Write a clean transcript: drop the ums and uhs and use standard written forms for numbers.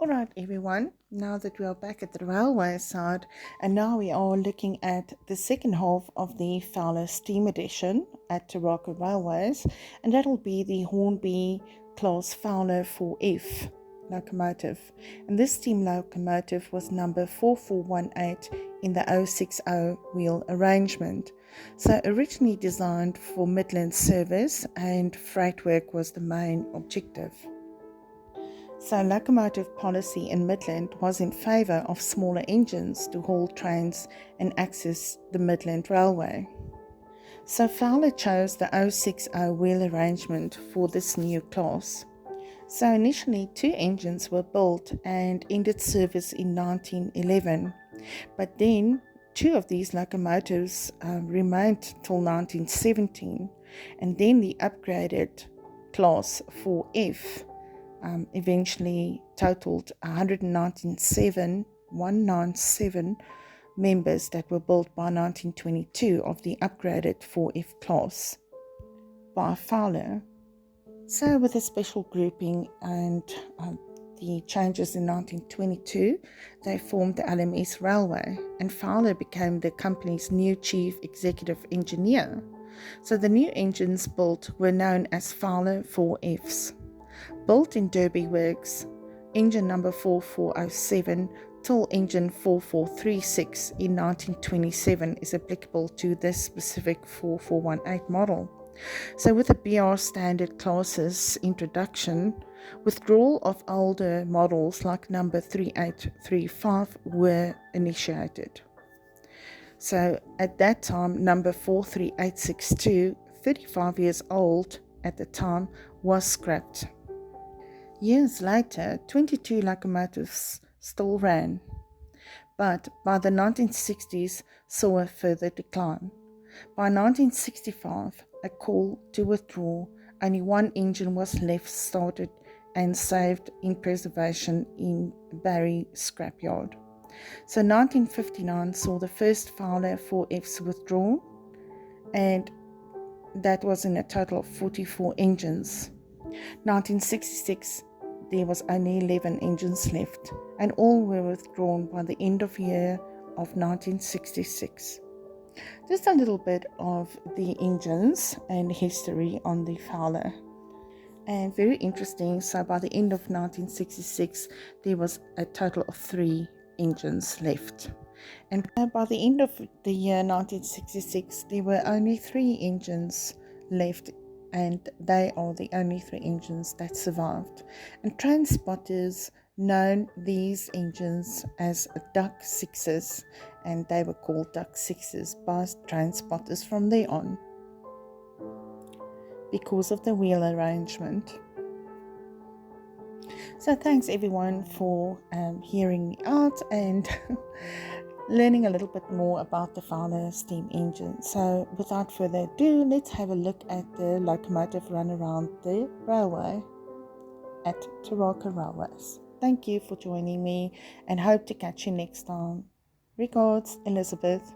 Alright everyone, now that we are back at the railway side, and now we are looking at the second half of the Fowler Steam edition at Taraka Railways, and that will be the Hornby class Fowler 4F locomotive. And this steam locomotive was number 4418 in the 060 wheel arrangement. So originally designed for Midland service, and freight work was the main objective. So locomotive policy in Midland was in favour of smaller engines to haul trains and access the Midland Railway. So Fowler chose the 060 wheel arrangement for this new class. So initially 2 engines were built and ended service in 1911, but then 2 of these locomotives remained till 1917, and then the upgraded class 4F eventually totaled 197 members that were built by 1922 of the upgraded 4F class by Fowler. So with a special grouping and the changes in 1922, they formed the LMS Railway, and Fowler became the company's new chief executive engineer. So the new engines built were known as Fowler 4Fs. Built in Derby Works, engine number 4407 till engine 4436 in 1927 is applicable to this specific 4418 model. So with the BR standard classes introduction, withdrawal of older models like number 3835 were initiated. So at that time, number 43862, 35 years old at the time, was scrapped. Years later, 22 locomotives still ran, but by the 1960s saw a further decline. By 1965, a call to withdraw, only 1 engine was left started and saved in preservation in Barry scrapyard. So 1959 saw the first Fowler 4Fs withdrawn, and that was in a total of 44 engines. 1966, there was only 11 engines left, and all were withdrawn by the end of year of 1966. Just a little bit of the engines and history on the Fowler. And very interesting, so by the end of 1966, there was a total of 3 engines left. And by the end of the year 1966, there were only 3 engines left, and they are the only 3 engines that survived. And train spotters known these engines as Duck 6s, and they were called Duck 6s by train spotters from there on because of the wheel arrangement. So thanks everyone for hearing me out and learning a little bit more about the Fowler steam engine. So without further ado, let's have a look at the locomotive run around the railway at Taraka Railways. Thank you for joining me, and hope to catch you next time. Regards, Elizabeth.